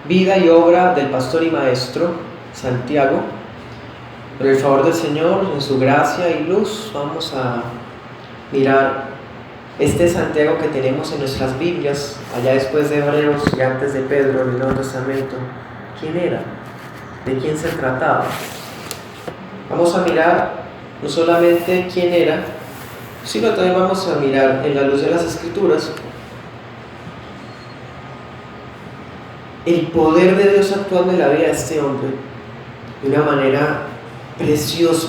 Vida y obra del pastor y maestro Santiago. Por el favor del Señor, en su gracia y luz, vamos a mirar este Santiago que tenemos en nuestras Biblias, allá después de Hebreos y antes de Pedro, en el Nuevo Testamento. ¿Quién era? ¿De quién se trataba? Vamos a mirar no solamente quién era, sino también vamos a mirar en la luz de las Escrituras el poder de Dios actuando en la vida de este hombre de una manera preciosa.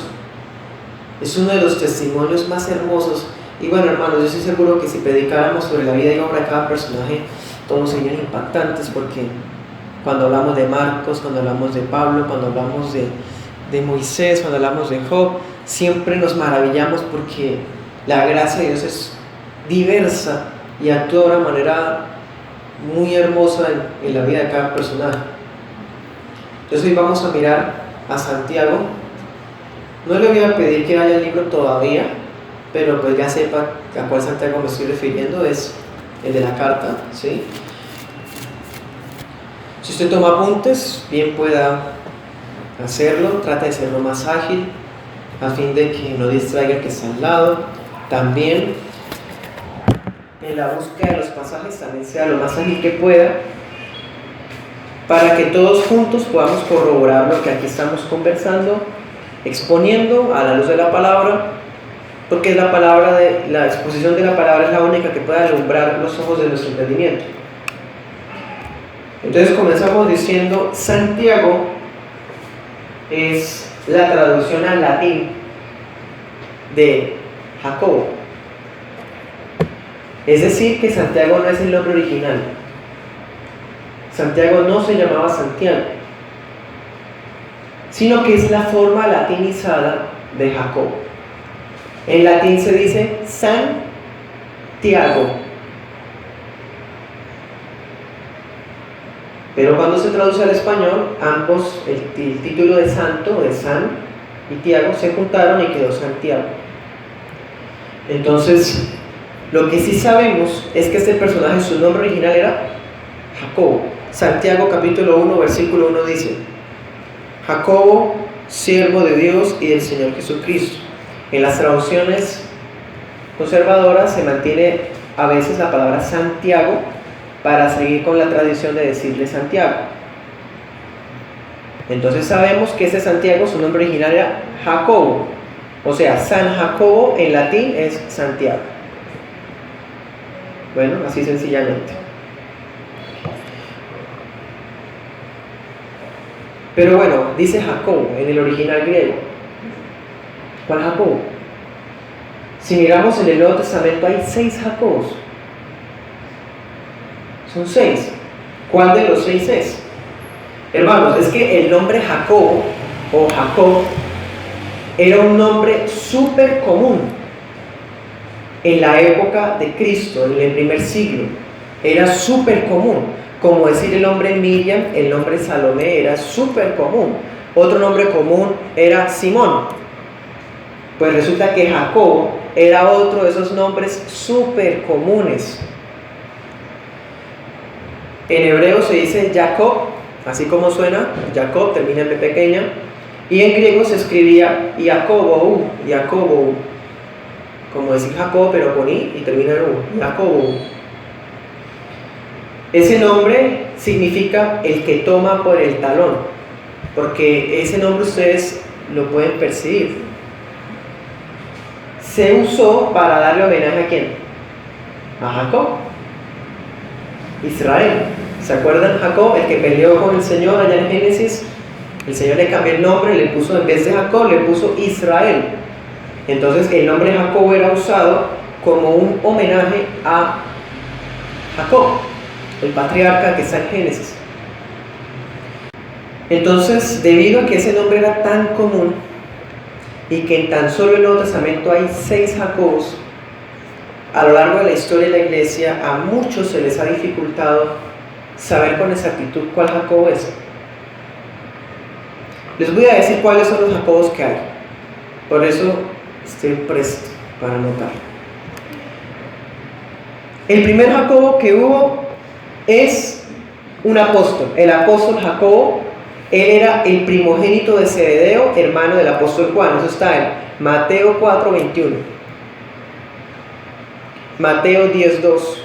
Es uno de los testimonios más hermosos. Y bueno, hermanos, yo estoy seguro que si predicáramos sobre la vida y obra de cada personaje, todos serían impactantes, porque cuando hablamos de Marcos, cuando hablamos de Pablo, cuando hablamos de Moisés, cuando hablamos de Job, siempre nos maravillamos porque la gracia de Dios es diversa y actúa de una manera muy hermosa en la vida de cada personaje. Entonces hoy vamos a mirar a Santiago. No le voy a pedir que haya el libro todavía, pero pues ya sepa a cuál Santiago me estoy refiriendo, es el de la carta, ¿sí? Si usted toma apuntes, bien pueda hacerlo, trata de ser lo más ágil, a fin de que no distraiga el que está al lado. También en la búsqueda de los pasajes también sea lo más ágil que pueda, para que todos juntos podamos corroborar lo que aquí estamos conversando, exponiendo a la luz de la palabra, porque la exposición de la palabra es la única que puede alumbrar los ojos de nuestro entendimiento. Entonces comenzamos diciendo, Santiago es la traducción al latín de Jacobo. Es decir, que Santiago no es el nombre original. Santiago no se llamaba Santiago, sino que es la forma latinizada de Jacobo. En latín se dice Santiago, pero cuando se traduce al español, ambos, el título de santo, de San y Tiago, se juntaron y quedó Santiago. Entonces, lo que sí sabemos es que este personaje, su nombre original era Jacobo. Santiago capítulo 1, versículo 1 dice: Jacobo, siervo de Dios y del Señor Jesucristo. En las traducciones conservadoras se mantiene a veces la palabra Santiago para seguir con la tradición de decirle Santiago. Entonces sabemos que ese Santiago, su nombre original era Jacobo. O sea, San Jacobo en latín es Santiago. Bueno, así sencillamente. Pero bueno, dice Jacobo en el original griego. ¿Cuál Jacobo? Si miramos en el Nuevo Testamento hay 6 Jacobos. Son 6. ¿Cuál de los 6 es? Hermanos, es que el nombre Jacobo o Jacob era un nombre súper común en la época de Cristo, en el primer siglo. Era súper común. Como decir el nombre Miriam, el nombre Salomé era súper común. Otro nombre común era Simón. Pues resulta que Jacob era otro de esos nombres súper comunes. En hebreo se dice Jacob, así como suena, Jacob termina en P pequeña, y en griego se escribía Jacobo, como decir Jacob pero con I y termina en U, Jacobo. Ese nombre significa el que toma por el talón, porque ese nombre ustedes lo pueden percibir. Se usó para darle homenaje ¿a quién? A Jacob, Israel. ¿Se acuerdan Jacob, el que peleó con el Señor allá en Génesis? El Señor le cambió el nombre, le puso, en vez de Jacob, le puso Israel. Entonces el nombre Jacob era usado como un homenaje a Jacob, el patriarca que está en Génesis. Entonces, debido a que ese nombre era tan común y que en tan solo el Nuevo Testamento hay 6 Jacobos, a lo largo de la historia de la iglesia a muchos se les ha dificultado saber con exactitud cuál Jacobo es. Les voy a decir cuáles son los Jacobos que hay, por eso estoy presto para anotarlo. El primer Jacobo que hubo es un apóstol, el apóstol Jacobo. Él era el primogénito de Zebedeo, hermano del apóstol Juan. Eso está en Mateo 4:21, Mateo 10:2,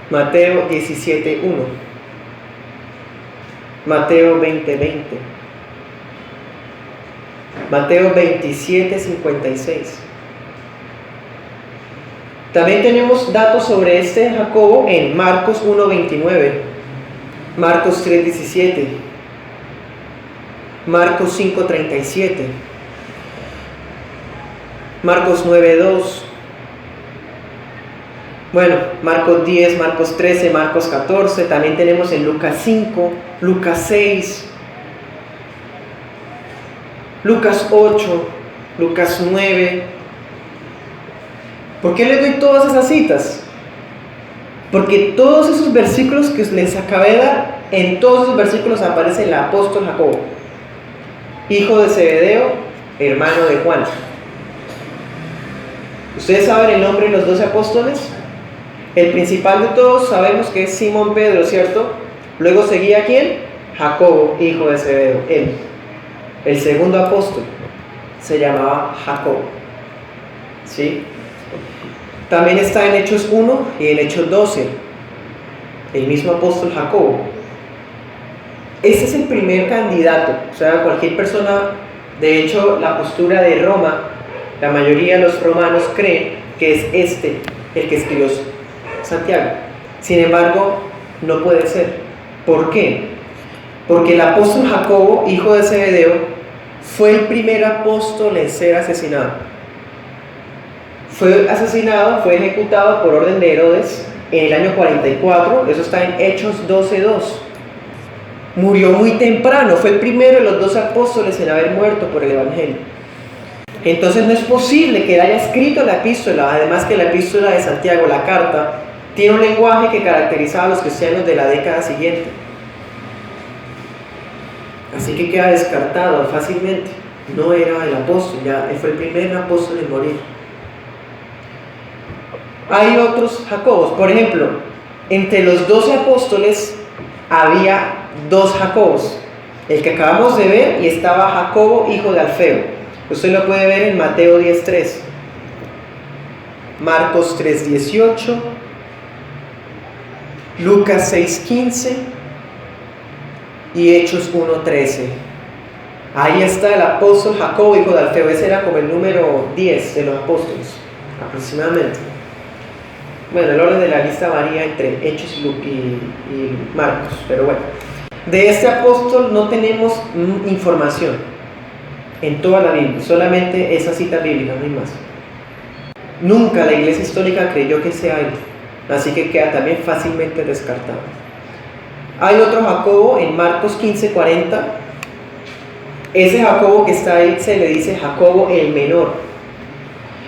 Mateo 17:1, Mateo 20:20, Mateo 27:56. También tenemos datos sobre este Jacobo en Marcos 1:29, Marcos 3:17, Marcos 5:37, Marcos 9:2, bueno, Marcos 10, Marcos 13, Marcos 14, también tenemos en Lucas 5, Lucas 6, Lucas 8, Lucas 9. ¿Por qué les doy todas esas citas? Porque todos esos versículos que les acabé de dar, en todos esos versículos aparece el apóstol Jacobo, hijo de Zebedeo, hermano de Juan. ¿Ustedes saben el nombre de los 12 apóstoles? El principal de todos sabemos que es Simón Pedro, ¿cierto? Luego seguía ¿quién? Jacobo, hijo de Zebedeo, él. El segundo apóstol se llamaba Jacobo, ¿sí? También está en Hechos 1 y en Hechos 12, el mismo apóstol Jacobo. Este es el primer candidato, o sea, cualquier persona, de hecho, la postura de Roma, la mayoría de los romanos creen que es este el que escribió Santiago. Sin embargo, no puede ser. ¿Por qué? Porque el apóstol Jacobo, hijo de Zebedeo, fue el primer apóstol en ser asesinado. Fue asesinado, fue ejecutado por orden de Herodes en el año 44, eso está en Hechos 12:2. Murió muy temprano, fue el primero de los 12 apóstoles en haber muerto por el Evangelio. Entonces no es posible que él haya escrito la epístola, además que la epístola de Santiago, la carta, tiene un lenguaje que caracterizaba a los cristianos de la década siguiente. Así que queda descartado fácilmente. No era el apóstol, ya él fue el primer apóstol en morir. Hay otros Jacobos, por ejemplo, entre los 12 apóstoles había 2 Jacobos, el que acabamos de ver, y estaba Jacobo, hijo de Alfeo. Usted lo puede ver en Mateo 10:3, Marcos 3:18, Lucas 6:15 y Hechos 1:13. Ahí está el apóstol Jacobo, hijo de Alfeo. Ese era como el número 10 de los apóstoles, aproximadamente. Bueno, el orden de la lista varía entre Hechos y Marcos, pero bueno. De este apóstol no tenemos información en toda la Biblia, solamente esa cita bíblica, no hay más. Nunca la iglesia histórica creyó que sea él, así que queda también fácilmente descartado. Hay otro Jacobo en Marcos 15:40. Ese Jacobo que está ahí se le dice Jacobo el menor.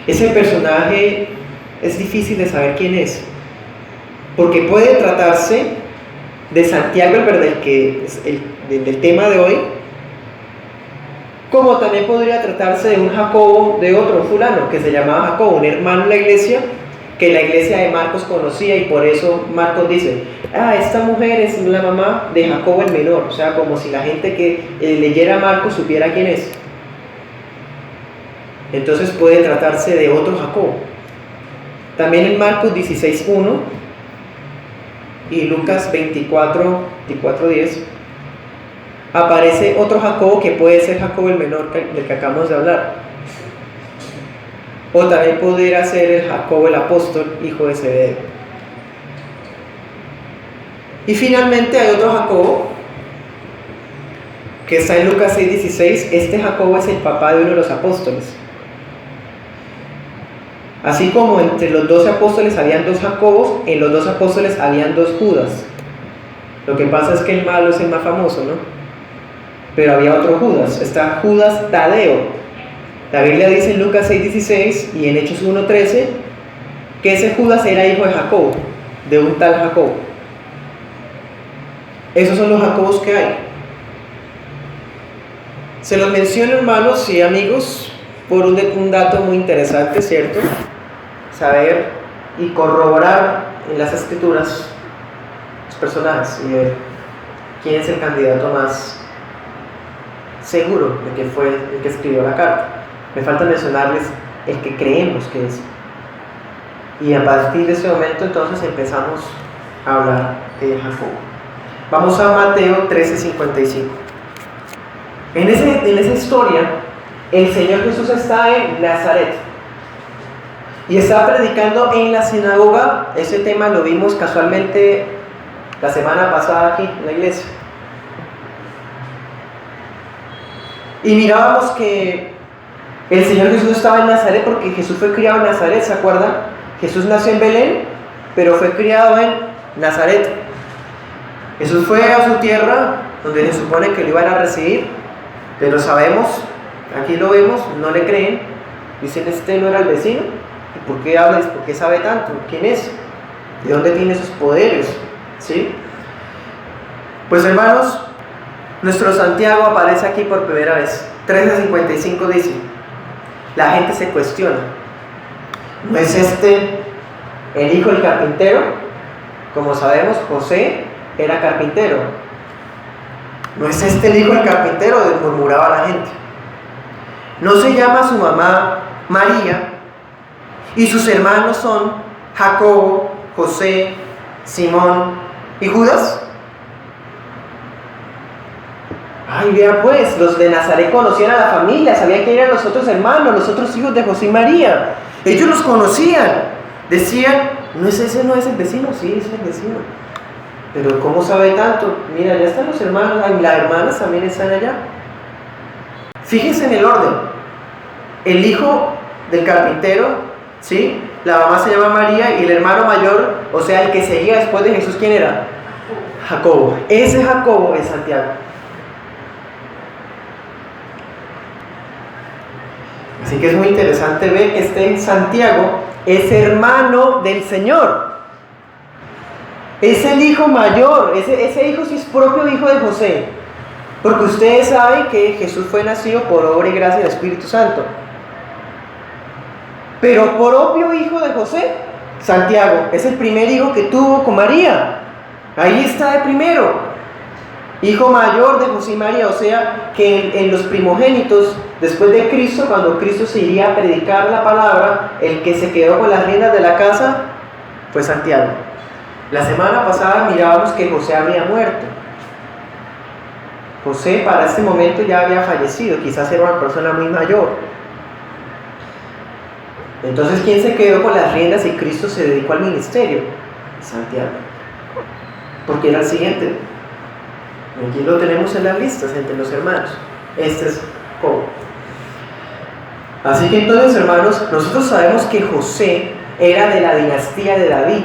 Ese personaje es difícil de saber quién es, porque puede tratarse de Santiago, del tema de hoy, como también podría tratarse de un Jacobo, de otro fulano que se llamaba Jacobo, un hermano de la iglesia, que la iglesia de Marcos conocía, y por eso Marcos dice, esta mujer es la mamá de Jacobo el menor, o sea, como si la gente que leyera Marcos supiera quién es. Entonces puede tratarse de otro Jacobo. También en Marcos 16:1 y Lucas 24:10 aparece otro Jacobo que puede ser Jacobo el menor del que acabamos de hablar, o también pudiera ser el Jacobo el apóstol, hijo de Zebedeo. Y finalmente hay otro Jacobo que está en Lucas 6:16. Este Jacobo es el papá de uno de los apóstoles. Así como entre los 12 apóstoles habían 2 Jacobos, en los 2 apóstoles habían 2 Judas. Lo que pasa es que el malo es el más famoso, ¿no? Pero había otro Judas, está Judas Tadeo. La Biblia dice en Lucas 6:16 y en Hechos 1:13 que ese Judas era hijo de Jacobo, de un tal Jacobo. Esos son los Jacobos que hay. Se los menciono, hermanos y amigos, por un dato muy interesante, ¿cierto? Saber y corroborar en las Escrituras personajes y ver quién es el candidato más seguro de que fue el que escribió la carta. Me falta mencionarles el que creemos que es. Y a partir de ese momento entonces empezamos a hablar de Jacobo. Vamos a Mateo 13:55. En esa historia, el Señor Jesús está en Nazaret y está predicando en la sinagoga. Ese tema lo vimos casualmente la semana pasada aquí en la iglesia. Y mirábamos que el Señor Jesús estaba en Nazaret porque Jesús fue criado en Nazaret, ¿se acuerdan? Jesús nació en Belén, pero fue criado en Nazaret. Jesús fue a su tierra, donde se supone que lo iban a recibir, pero sabemos, aquí lo vemos, no le creen, dicen, este no era el vecino, ¿y por qué habla? ¿Por qué sabe tanto? ¿Quién es? ¿De dónde tiene esos poderes? ¿Sí? Pues hermanos, nuestro Santiago aparece aquí por primera vez. 13:55 dice, la gente se cuestiona, ¿no es este el hijo del carpintero? Como sabemos, José era carpintero. ¿No es este el hijo del carpintero?, murmuraba la gente. ¿No se llama su mamá María? Y sus hermanos son Jacobo, José, Simón y Judas. Ay, vea pues, los de Nazaret conocían a la familia, sabían que eran los otros hermanos, los otros hijos de José y María. Ellos los conocían. Decían, ¿no es ese, no es el vecino? Sí, es el vecino. Pero ¿cómo sabe tanto? Mira, ya están los hermanos, ay, las hermanas también están allá. Fíjense en el orden. El hijo del carpintero, ¿sí? La mamá se llama María y el hermano mayor, o sea, el que seguía después de Jesús, ¿quién era? Jacobo. Ese Jacobo es Santiago. Así que es muy interesante ver que este Santiago es hermano del Señor. Es el hijo mayor, ese hijo sí es propio hijo de José. Porque ustedes saben que Jesús fue nacido por obra y gracia del Espíritu Santo. Pero propio hijo de José, Santiago, es el primer hijo que tuvo con María. Ahí está de primero. Hijo mayor de José y María, o sea que en los primogénitos, después de Cristo, cuando Cristo se iría a predicar la palabra, el que se quedó con las riendas de la casa fue Santiago. La semana pasada mirábamos que José había muerto. José para este momento ya había fallecido, quizás era una persona muy mayor. Entonces, ¿quién se quedó con las riendas y Cristo se dedicó al ministerio? Santiago. Porque era el siguiente. Aquí lo tenemos en las listas entre los hermanos. Este es Jacobo. Así que entonces, hermanos, nosotros sabemos que José era de la dinastía de David,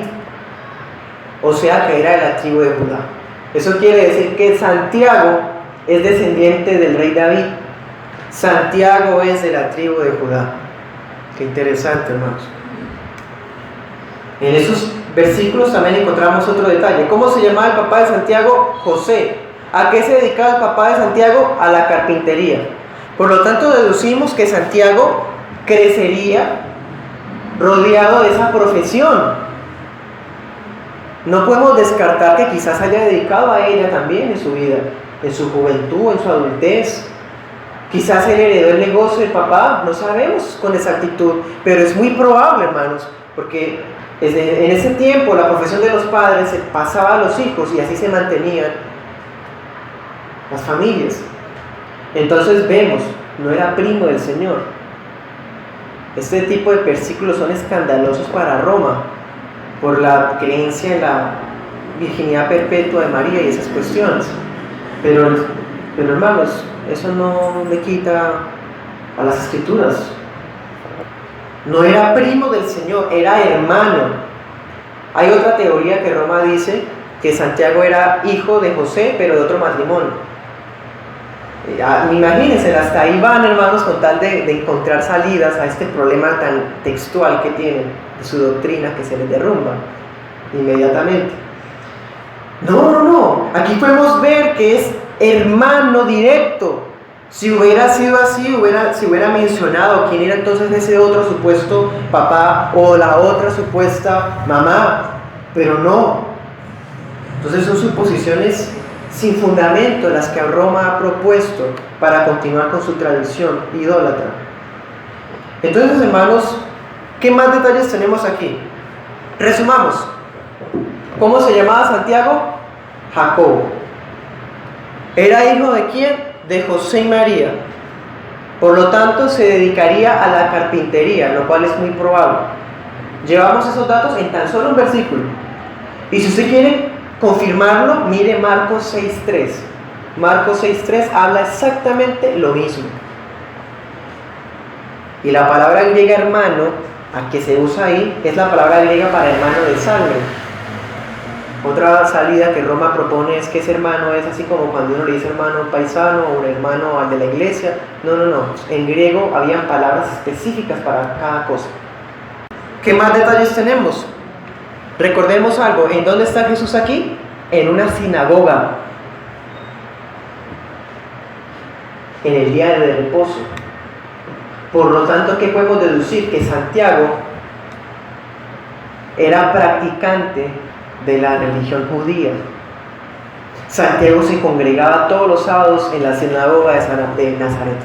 o sea que era de la tribu de Judá. Eso quiere decir que Santiago es descendiente del rey David. Santiago es de la tribu de Judá. Qué interesante, hermanos. En esos versículos también encontramos otro detalle. ¿Cómo se llamaba el papá de Santiago? José. ¿A qué se dedicaba el papá de Santiago? A la carpintería. Por lo tanto, deducimos que Santiago crecería rodeado de esa profesión. No podemos descartar que quizás haya dedicado a ella también en su vida, en su juventud, en su adultez. Quizás él heredó el negocio del papá, no sabemos con exactitud, pero es muy probable, hermanos, porque en ese tiempo la profesión de los padres se pasaba a los hijos y así se mantenían las familias. Entonces vemos, no era primo del Señor. Este tipo de versículos son escandalosos para Roma por la creencia en la virginidad perpetua de María y esas cuestiones. Pero hermanos, eso no le quita a las escrituras. No era primo del Señor, era hermano. Hay otra teoría que Roma dice que Santiago era hijo de José, pero de otro matrimonio. Imagínense, hasta ahí van, hermanos, con tal de encontrar salidas a este problema tan textual que tienen de su doctrina, que se les derrumba inmediatamente. No, aquí podemos ver que es hermano directo. Si hubiera sido así, si hubiera mencionado quién era entonces ese otro supuesto papá o la otra supuesta mamá, pero no. Entonces son suposiciones sin fundamento las que Roma ha propuesto para continuar con su tradición idólatra. Entonces, hermanos, ¿qué más detalles tenemos aquí? Resumamos. ¿Cómo se llamaba Santiago? Jacobo. ¿Era hijo de quién? De José y María. Por lo tanto, se dedicaría a la carpintería, lo cual es muy probable. Llevamos esos datos en tan solo un versículo. Y si usted quiere confirmarlo, mire Marcos 6.3. Marcos 6.3 habla exactamente lo mismo. Y la palabra griega hermano, a que se usa ahí, es la palabra griega para hermano de sangre. Otra salida que Roma propone es que ese hermano es así como cuando uno le dice hermano paisano o un hermano al de la iglesia. No. En griego habían palabras específicas para cada cosa. ¿Qué más detalles tenemos? Recordemos algo. ¿En dónde está Jesús aquí? En una sinagoga. En el día de reposo. Por lo tanto, ¿qué podemos deducir? Que Santiago era practicante de la religión judía. Santiago se congregaba todos los sábados en la sinagoga de Nazaret.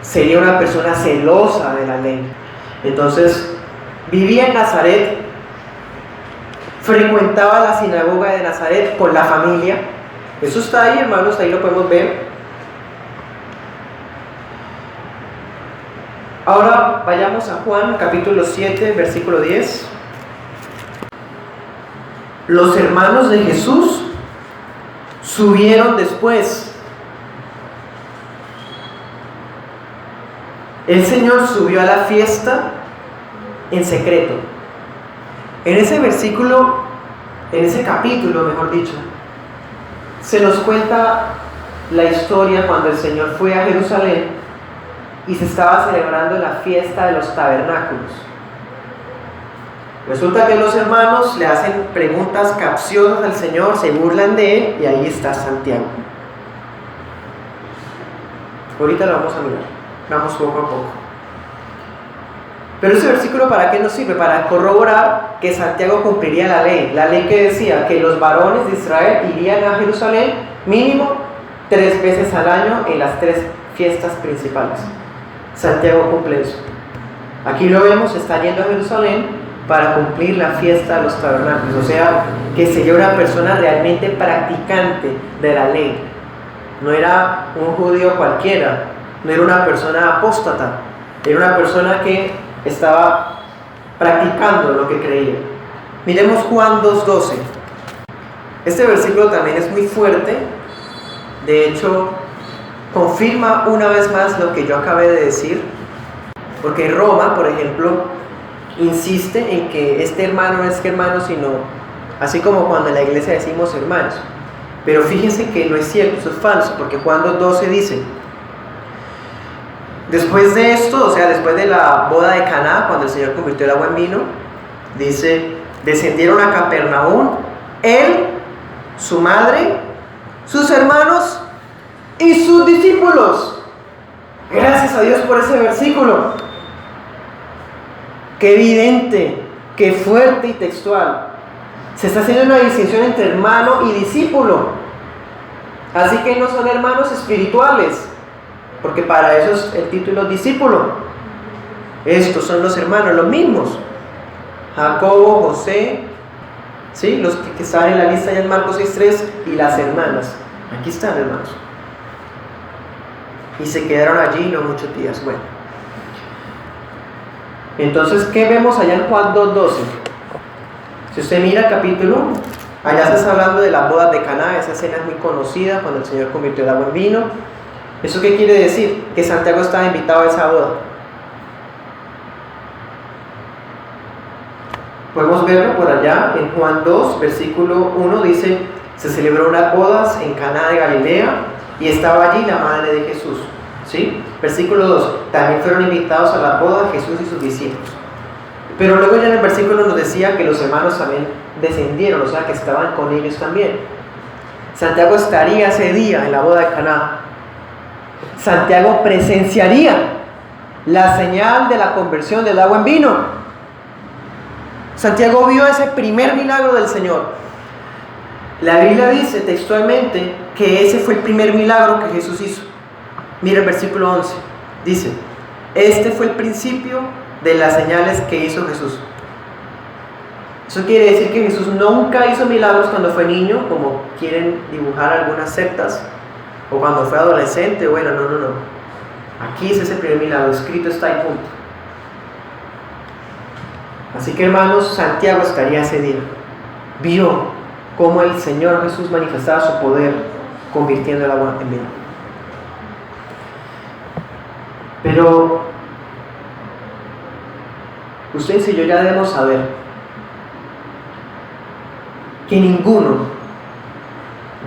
Sería una persona celosa de la ley. Entonces, vivía en Nazaret, frecuentaba la sinagoga de Nazaret con la familia. Eso está ahí, hermanos, ahí lo podemos ver. Ahora vayamos a Juan capítulo 7, versículo 10. Los hermanos de Jesús subieron después. El Señor subió a la fiesta en secreto. En ese versículo, en ese capítulo, mejor dicho, se nos cuenta la historia cuando el Señor fue a Jerusalén y se estaba celebrando la fiesta de los tabernáculos. Resulta que los hermanos le hacen preguntas capciosas al Señor, se burlan de él, y ahí está Santiago. Ahorita lo vamos a mirar, vamos poco a poco. Pero ese versículo, ¿para qué nos sirve? Para corroborar que Santiago cumpliría la ley que decía que los varones de Israel irían a Jerusalén mínimo 3 veces al año en las 3 fiestas principales. Santiago cumple eso. Aquí lo vemos, está yendo a Jerusalén para cumplir la fiesta de los tabernáculos, o sea, que sería una persona realmente practicante de la ley. No era un judío cualquiera, no era una persona apóstata, era una persona que estaba practicando lo que creía. Miremos Juan 2.12. Este versículo también es muy fuerte, de hecho, confirma una vez más lo que yo acabé de decir, porque Roma, por ejemplo, insiste en que este hermano no es que hermano, sino así como cuando en la iglesia decimos hermanos. Pero fíjense que no es cierto, eso es falso, porque Juan 2.12 dice: después de esto, o sea, después de la boda de Caná, cuando el Señor convirtió el agua en vino, dice, descendieron a Capernaum, él, su madre, sus hermanos y sus discípulos. Gracias a Dios por ese versículo. Qué evidente, qué fuerte y textual. Se está haciendo una distinción entre hermano y discípulo. Así que no son hermanos espirituales, porque para eso es el título discípulo. Estos son los hermanos, los mismos. Jacobo, José, ¿sí? Los que están en la lista ya en Marcos 6.3, y las hermanas. Aquí están, hermanos. Y se quedaron allí no muchos días. Bueno. Entonces, ¿qué vemos allá en Juan 2.12? Si usted mira el capítulo, allá se está hablando de las bodas de Caná. Esa escena es muy conocida, cuando el Señor convirtió el agua en vino. ¿Eso qué quiere decir? Que Santiago estaba invitado a esa boda. Podemos verlo por allá en Juan 2, versículo 1, dice: se celebró unas bodas en Caná de Galilea y estaba allí la madre de Jesús. ¿Sí? Versículo 2, también fueron invitados a la boda Jesús y sus discípulos. Pero luego ya en el versículo nos decía que los hermanos también descendieron, o sea que estaban con ellos también. Santiago estaría ese día en la boda de Caná. Santiago presenciaría la señal de la conversión del agua en vino. Santiago vio ese primer milagro del Señor. La Biblia dice textualmente que ese fue el primer milagro que Jesús hizo. Mira el versículo 11. Dice: este fue el principio de las señales que hizo Jesús. Eso quiere decir que Jesús nunca hizo milagros cuando fue niño, como quieren dibujar algunas sectas, o cuando fue adolescente. Bueno, no. Aquí es ese primer milagro, escrito está y punto. Así que, hermanos, Santiago estaría ese día. Vio cómo el Señor Jesús manifestaba su poder convirtiendo el agua en vino. Pero ustedes y yo ya debemos saber que ninguno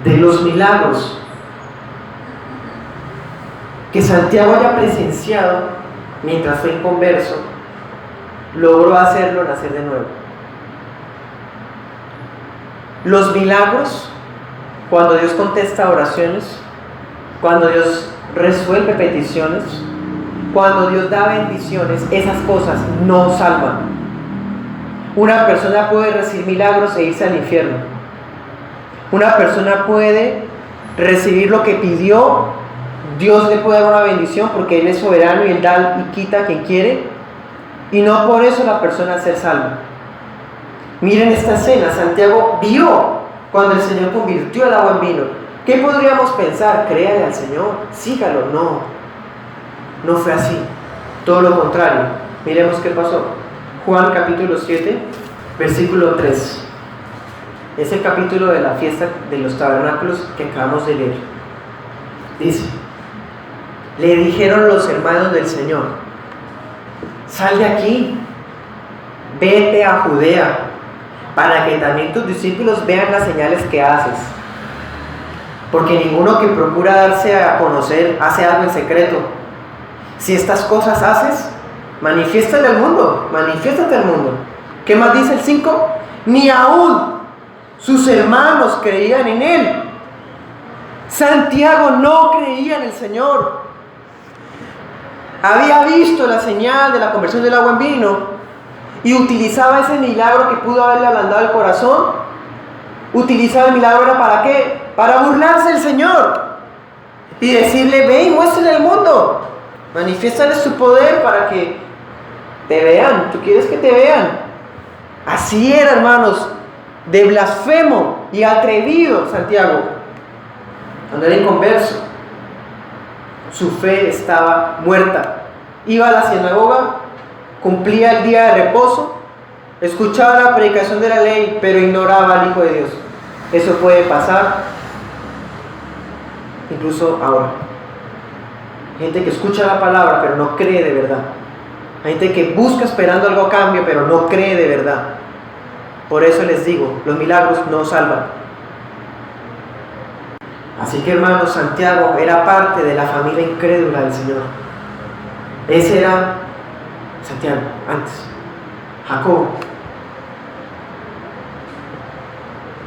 de los milagros que Santiago haya presenciado mientras fue inconverso logró hacerlo nacer de nuevo. Los milagros, cuando Dios contesta oraciones, cuando Dios resuelve peticiones, cuando Dios da bendiciones, esas cosas no salvan. Una persona puede recibir milagros e irse al infierno. Una persona puede recibir lo que pidió, Dios le puede dar una bendición porque Él es soberano y Él da y quita a quien quiere, y no por eso la persona ser salva. Miren esta escena. Santiago vio cuando el Señor convirtió el agua en vino. ¿Qué podríamos pensar? Créale al Señor, sígalo. No fue así, todo lo contrario. Miremos qué pasó. Juan capítulo 7, versículo 3. Es el capítulo de la fiesta de los tabernáculos que acabamos de leer. Dice: le dijeron los hermanos del Señor: sal de aquí, vete a Judea, para que también tus discípulos vean las señales que haces. Porque ninguno que procura darse a conocer hace algo en secreto. Si estas cosas haces, manifiéstate al mundo. ¿Qué más dice el 5? Ni aún sus hermanos creían en Él. Santiago no creía en el Señor. Había visto la señal de la conversión del agua en vino y utilizaba ese milagro que pudo haberle ablandado el corazón. Utilizaba el milagro, ¿era para qué? Para burlarse del Señor y decirle: ve y muéstrale al mundo, manifiéstale su poder para que te vean. ¿Tú quieres que te vean? Así era, hermanos, de blasfemo y atrevido Santiago cuando era inconverso. Su fe estaba muerta. Iba a la sinagoga, cumplía el día de reposo, escuchaba la predicación de la ley, pero ignoraba al Hijo de Dios. Eso puede pasar incluso ahora. Gente que escucha la palabra pero no cree de verdad. Gente que busca esperando algo a cambio pero no cree de verdad. Por eso les digo, los milagros no salvan. Así que, hermanos, Santiago era parte de la familia incrédula del Señor. Ese era Santiago antes. Jacobo.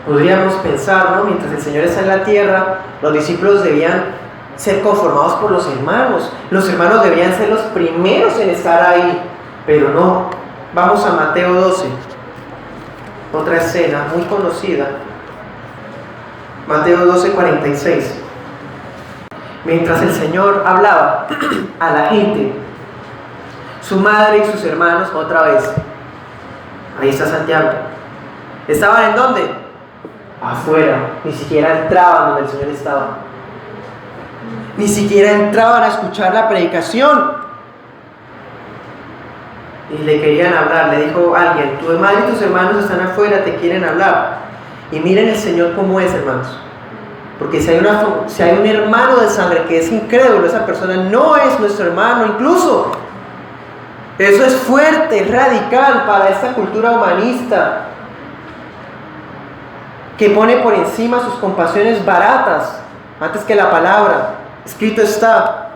Podríamos pensar, ¿no? Mientras el Señor está en la tierra, los discípulos debían ser conformados por los hermanos. Los hermanos debían ser los primeros en estar ahí. Pero no. Vamos a Mateo 12. Otra escena muy conocida. Mateo 12:46. Mientras el Señor hablaba a la gente, su madre y sus hermanos otra vez. Ahí está Santiago. ¿Estaban en dónde? Afuera. Ni siquiera entraban donde el Señor estaba. Ni siquiera entraban a escuchar la predicación. Y le querían hablar. Le dijo alguien: tu madre y tus hermanos están afuera, te quieren hablar. Y miren el Señor cómo es, hermanos. Porque si hay un hermano de sangre que es incrédulo, esa persona no es nuestro hermano. Incluso eso es fuerte, radical para esta cultura humanista que pone por encima sus compasiones baratas antes que la palabra. Escrito está,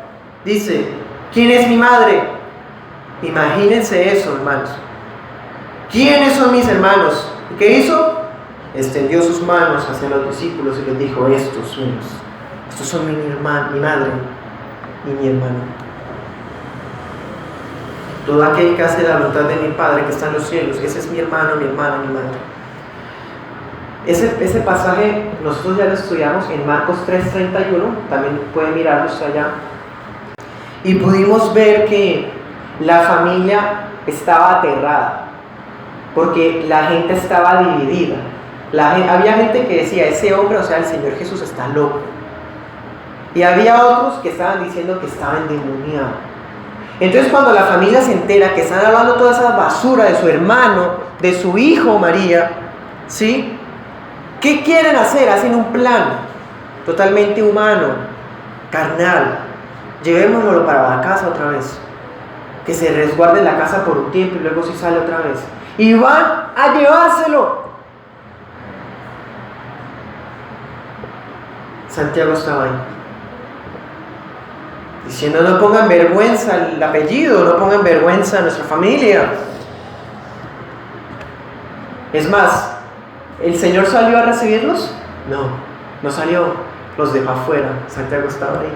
dice: ¿quién es mi madre? Imagínense eso, hermanos. ¿Quiénes son mis hermanos? ¿Y qué hizo? Extendió sus manos hacia los discípulos y les dijo: estos son mi madre y mi hermano. Todo aquel que hace la voluntad de mi Padre que está en los cielos, ese es mi hermano, mi hermana, mi madre. Ese pasaje nosotros ya lo estudiamos en Marcos 3:31, también pueden mirarlo usted allá. Y pudimos ver que la familia estaba aterrada, porque la gente estaba dividida. Había gente que decía, ese hombre, o sea, el Señor Jesús está loco. Y había otros que estaban diciendo que estaba endemoniado. Entonces cuando la familia se entera que están hablando toda esa basura de su hermano, de su hijo María, ¿sí? ¿Qué quieren hacer? Hacen un plan totalmente humano, carnal. Llevémoslo para la casa otra vez. Que se resguarde en la casa por un tiempo y luego sí sale otra vez. Y van a llevárselo. Santiago estaba ahí, diciendo: no pongan vergüenza el apellido, no pongan vergüenza a nuestra familia. Es más, ¿el Señor salió a recibirlos? No salió, los dejó afuera. Santiago estaba ahí.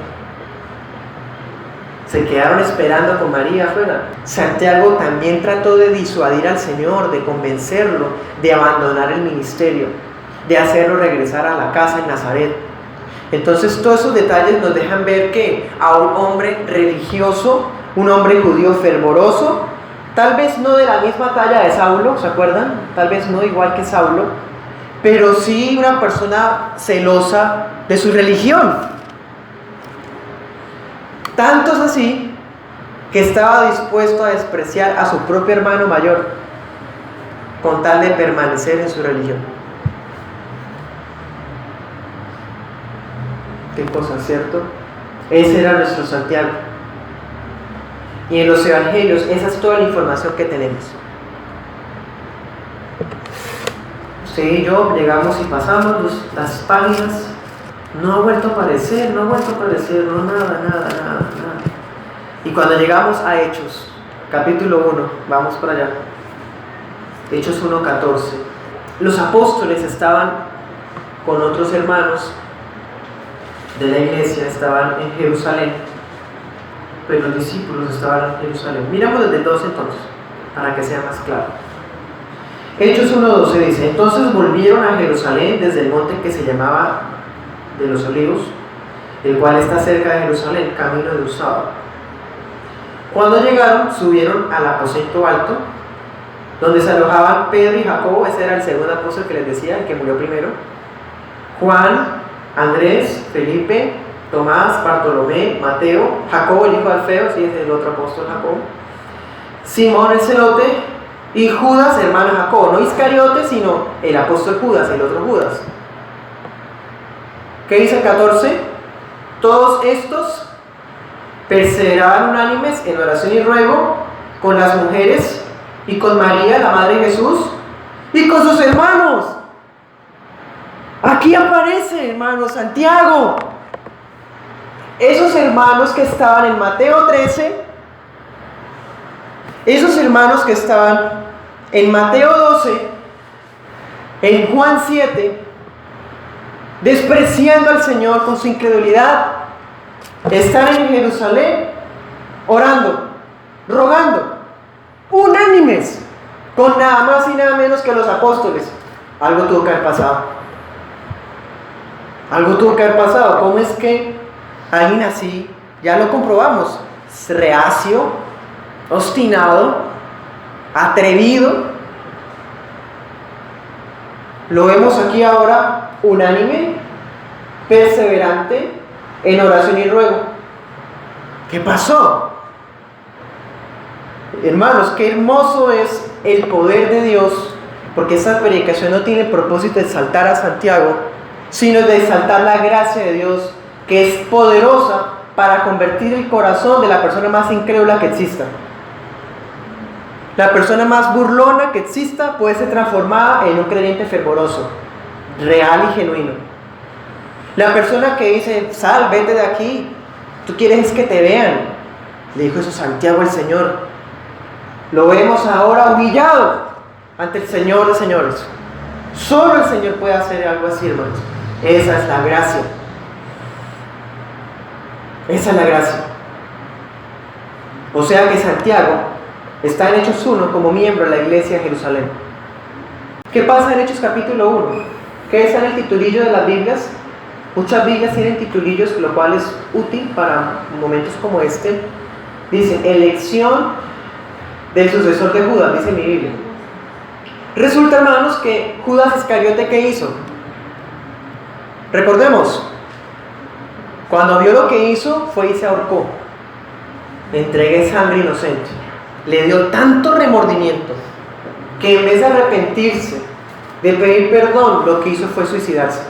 Se quedaron esperando con María afuera. Santiago también trató de disuadir al Señor, de convencerlo de abandonar el ministerio, de hacerlo regresar a la casa en Nazaret. Entonces todos esos detalles nos dejan ver que a un hombre religioso, un hombre judío fervoroso, tal vez no de la misma talla de Saulo, ¿se acuerdan? Tal vez no igual que Saulo, pero sí una persona celosa de su religión. Tanto es así que estaba dispuesto a despreciar a su propio hermano mayor con tal de permanecer en su religión. Qué cosa, ¿cierto? Ese era nuestro Santiago. Y en los evangelios, esa es toda la información que tenemos. Usted y yo llegamos y pasamos las páginas. No ha vuelto a aparecer, no, nada. Y cuando llegamos a Hechos, capítulo 1, vamos por allá. Hechos 1:14. Los apóstoles estaban con otros hermanos de la iglesia, estaban en Jerusalén, pero los discípulos estaban en Jerusalén. Miramos desde el 2 entonces, para que sea más claro. Hechos 1:12 dice: entonces volvieron a Jerusalén desde el monte que se llamaba de los Olivos, el cual está cerca de Jerusalén, camino de Usaba. Cuando llegaron, subieron al aposento alto, donde se alojaban Pedro y Jacobo. Ese era el segundo apóstol que les decía, el que murió primero. Juan, Andrés, Felipe, Tomás, Bartolomé, Mateo, Jacobo el hijo de Alfeo, sí, es el otro apóstol Jacobo, Simón el celote y Judas, hermano de Jacobo. No Iscariote, sino el apóstol Judas, el otro Judas. ¿Qué dice el 14? Todos estos perseveraban unánimes en oración y ruego con las mujeres y con María, la madre de Jesús, y con sus hermanos. Aquí aparece, hermano, Santiago. Esos hermanos que estaban en Mateo 13, esos hermanos que estaban en Mateo 12, en Juan 7, despreciando al Señor con su incredulidad, están en Jerusalén orando, rogando, unánimes, con nada más y nada menos que los apóstoles. Algo tuvo que haber pasado. Algo tuvo que haber pasado. ¿Cómo es que alguien así, ya lo comprobamos, reacio, obstinado, atrevido, lo vemos aquí ahora unánime, perseverante en oración y ruego? ¿Qué pasó? Hermanos, qué hermoso es el poder de Dios, porque esta predicación no tiene el propósito de exaltar a Santiago, sino de exaltar la gracia de Dios, que es poderosa para convertir el corazón de la persona más incrédula que exista. La persona más burlona que exista puede ser transformada en un creyente fervoroso, real y genuino. La persona que dice: sal, vete de aquí, tú quieres es que te vean, le dijo eso Santiago al Señor. Lo vemos ahora humillado ante el Señor de señores. Solo el Señor puede hacer algo así, hermanos. Esa es la gracia. Esa es la gracia. O sea que Santiago Está en Hechos 1 como miembro de la iglesia de Jerusalén. ¿Qué pasa en Hechos capítulo 1? ¿Qué está en el titulillo de las Biblias? Muchas Biblias tienen titulillos, lo cual es útil para momentos como este. Dice, elección del sucesor de Judas, dice mi Biblia. Resulta, hermanos, que Judas Iscariote, ¿qué hizo? Recordemos, cuando vio lo que hizo, fue y se ahorcó. Le entregué sangre inocente. Le dio tanto remordimiento que en vez de arrepentirse, de pedir perdón, lo que hizo fue suicidarse.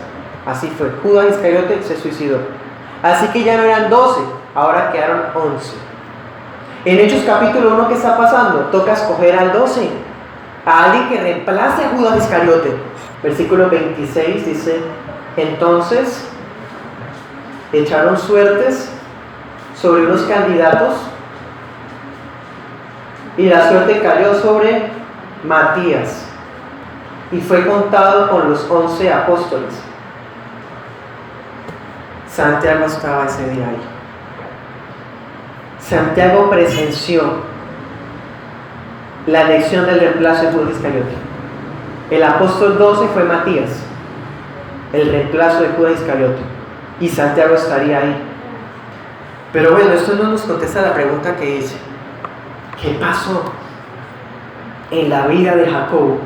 Así fue, Judas Iscariote se suicidó. Así que ya no eran 12, ahora quedaron 11. En Hechos capítulo 1, ¿qué está pasando? Toca escoger al 12, a alguien que reemplace a Judas Iscariote. Versículo 26 dice, entonces echaron suertes sobre unos candidatos y la suerte cayó sobre Matías y fue contado con los 11 apóstoles. Santiago estaba ese día ahí. Santiago presenció la elección del reemplazo de Judas Iscariote. El apóstol 12 fue Matías, el reemplazo de Judas Iscariote, y Santiago estaría ahí. Pero bueno, esto no nos contesta la pregunta que hice. ¿Qué pasó en la vida de Jacobo?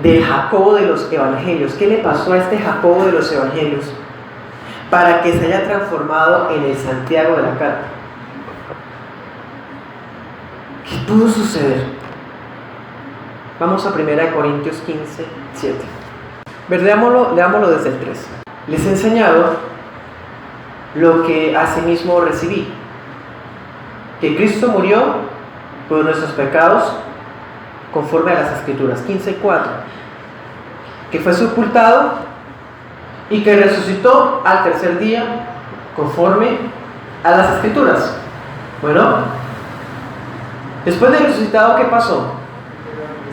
Del Jacobo de los evangelios. ¿Qué le pasó a este Jacobo de los evangelios para que se haya transformado en el Santiago de la carta? ¿Qué pudo suceder? Vamos a 1 Corintios 15, 7. Leámoslo desde el 3. Les he enseñado lo que asimismo recibí, que Cristo murió por nuestros pecados conforme a las Escrituras. 15:4. Que fue sepultado y que resucitó al tercer día conforme a las Escrituras. Bueno, después de resucitado, ¿qué pasó?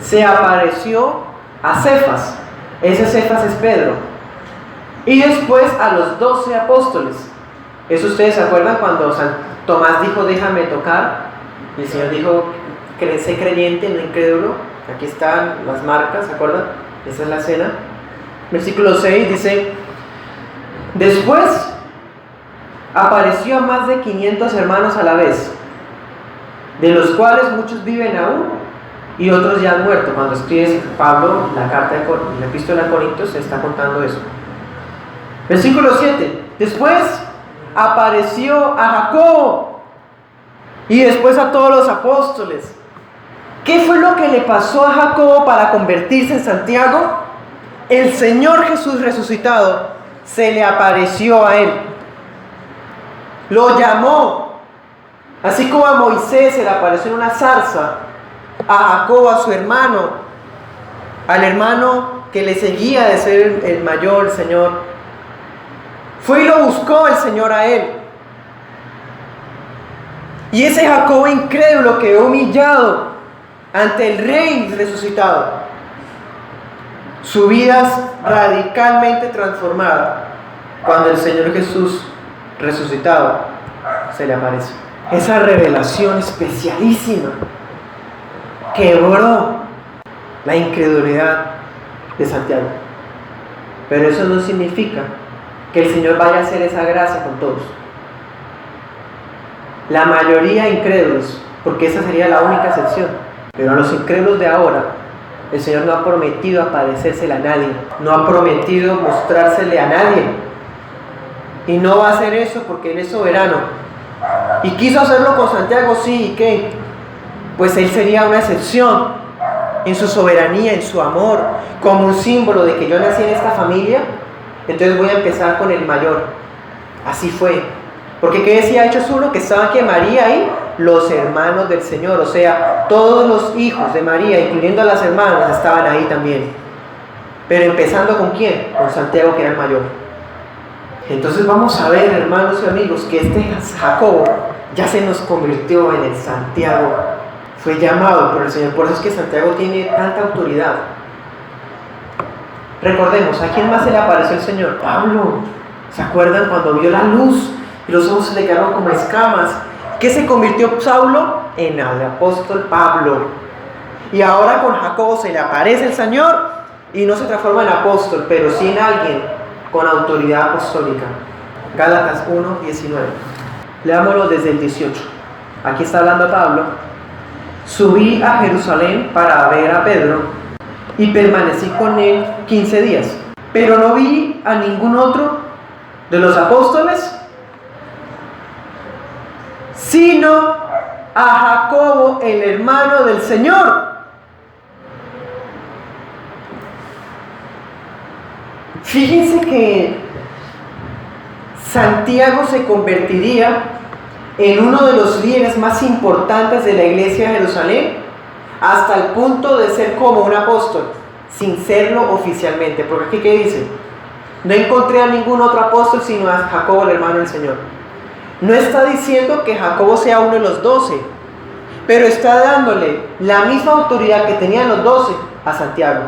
Se apareció a Cefas. Ese Cefas es Pedro. Y después a los 12 apóstoles. Eso ustedes se acuerdan cuando Tomás dijo, déjame tocar. Y el Señor dijo, sé creyente, no incrédulo. Aquí están las marcas, ¿se acuerdan? Esa es la cena. Versículo 6 dice, después apareció a más de 500 hermanos a la vez, de los cuales muchos viven aún y otros ya han muerto. Cuando escribe Pablo la epístola a Corintios, se está contando eso. Versículo 7. Después apareció a Jacobo y después a todos los apóstoles. ¿Qué fue lo que le pasó a Jacobo para convertirse en Santiago? El Señor Jesús resucitado se le apareció a él. Lo llamó. Así como a Moisés se le apareció en una zarza, a Jacobo, a su hermano, al hermano que le seguía de ser el mayor, el Señor. Fue y lo buscó el Señor a él. Y ese Jacobo incrédulo quedó humillado ante el Rey resucitado. Su vida es radicalmente transformada cuando el Señor Jesús resucitado se le aparece. Esa revelación especialísima quebró la incredulidad de Santiago. Pero eso no significa que el Señor vaya a hacer esa gracia con todos. La mayoría incrédulos, porque esa sería la única excepción. Pero a los incrédulos de ahora, el Señor no ha prometido aparecérsele a nadie, no ha prometido mostrársele a nadie. Y no va a hacer eso porque Él es soberano. Y quiso hacerlo con Santiago, sí, ¿y qué? Pues Él sería una excepción en su soberanía, en su amor, como un símbolo de que yo nací en esta familia, entonces voy a empezar con el mayor. Así fue. Porque ¿qué decía Hechos 1? Que estaban aquí María y los hermanos del Señor, o sea, todos los hijos de María, incluyendo a las hermanas, estaban ahí también. Pero empezando ¿con quién? Con Santiago, que era el mayor. Entonces vamos a ver, hermanos y amigos, que este Jacobo ya se nos convirtió en el Santiago. Fue llamado por el Señor. Por eso es que Santiago tiene tanta autoridad. Recordemos, ¿a quién más se le apareció el Señor? Pablo. ¿Se acuerdan cuando vio la luz y los ojos se le quedaron como escamas? ¿Qué se convirtió Saulo? en el apóstol Pablo. Y ahora con Jacobo se le aparece el Señor y no se transforma en apóstol, pero sí en alguien con autoridad apostólica. Gálatas 1:19. Leámoslo desde el 18. Aquí está hablando Pablo. Subí a Jerusalén para ver a Pedro y permanecí con él 15 días. Pero no vi a ningún otro de los apóstoles, sino a Jacobo, el hermano del Señor. Fíjense que Santiago se convertiría en uno de los líderes más importantes de la iglesia de Jerusalén, hasta el punto de ser como un apóstol, sin serlo oficialmente. Porque aquí, ¿qué dice? No encontré a ningún otro apóstol sino a Jacobo, el hermano del Señor. No está diciendo que Jacobo sea uno de los 12, pero está dándole la misma autoridad que tenían los 12 a Santiago.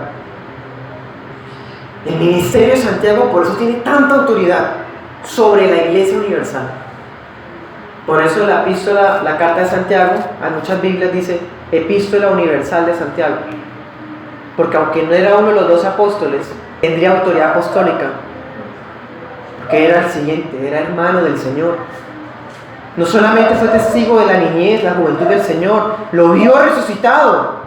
El ministerio de Santiago por eso tiene tanta autoridad sobre la iglesia universal. Por eso la epístola, la carta de Santiago, en muchas Biblias dice epístola universal de Santiago. Porque aunque no era uno de los 12 apóstoles, tendría autoridad apostólica. Porque era el siguiente, era hermano del Señor. No solamente fue testigo de la niñez, la juventud del Señor, lo vio resucitado.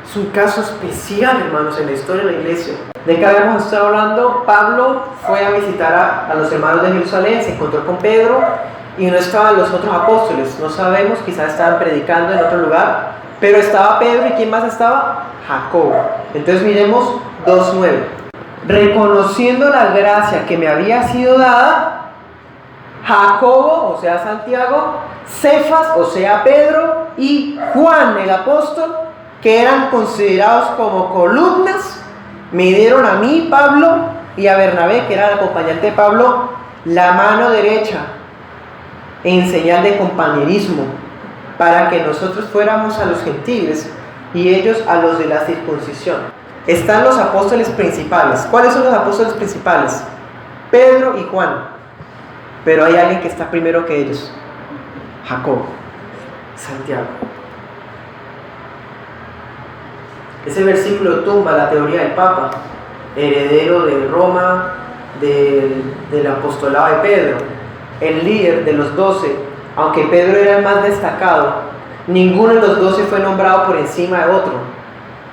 Es un caso especial, hermanos, en la historia de la iglesia. ¿De qué habíamos estado hablando? Pablo fue a visitar a los hermanos de Jerusalén, se encontró con Pedro y no estaban los otros apóstoles. No sabemos, quizás estaban predicando en otro lugar, pero estaba Pedro. ¿Y quién más estaba? Jacobo. Entonces miremos 2:9. Reconociendo la gracia que me había sido dada, Jacobo, o sea Santiago, Cefas, o sea Pedro, y Juan el apóstol, que eran considerados como columnas, me dieron a mí, Pablo, y a Bernabé, que era el acompañante de Pablo, la mano derecha, en señal de compañerismo, para que nosotros fuéramos a los gentiles y ellos a los de la circuncisión. Están los apóstoles principales. ¿Cuáles son los apóstoles principales? Pedro y Juan. Pero hay alguien que está primero que ellos: Jacobo, Santiago. Ese versículo tumba la teoría del Papa, heredero de Roma, del apostolado de Pedro, el líder de los 12. Aunque Pedro era el más destacado, ninguno de los 12 fue nombrado por encima de otro.